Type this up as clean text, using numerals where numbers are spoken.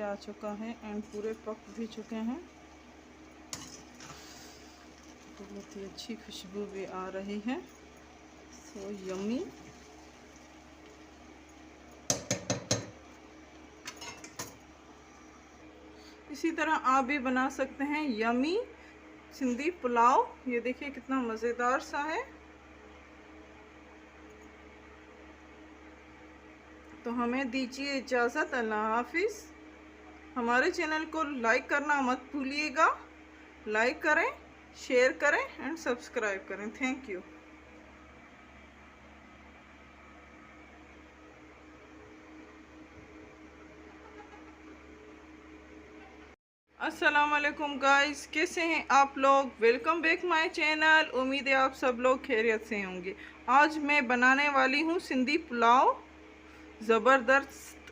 आ चुका है एंड पूरे पक भी चुके हैं। तो बहुत ही अच्छी खुशबू भी आ रही है। So yummy. इसी तरह आप भी बना सकते हैं यम्मी सिंधी पुलाव। ये देखिए कितना मज़ेदार सा है। तो हमें दीजिए इजाज़त। अल्लाह हाफिज़। हमारे चैनल को लाइक करना मत भूलिएगा। लाइक करें, शेयर करें एंड सब्सक्राइब करें। Thank you. अस्सलाम वालेकुम गाइस, कैसे हैं आप लोग। Welcome back my channel. उम्मीद है आप सब लोग खैरियत से होंगे। आज मैं बनाने वाली हूँ सिंधी पुलाव। ज़बरदस्त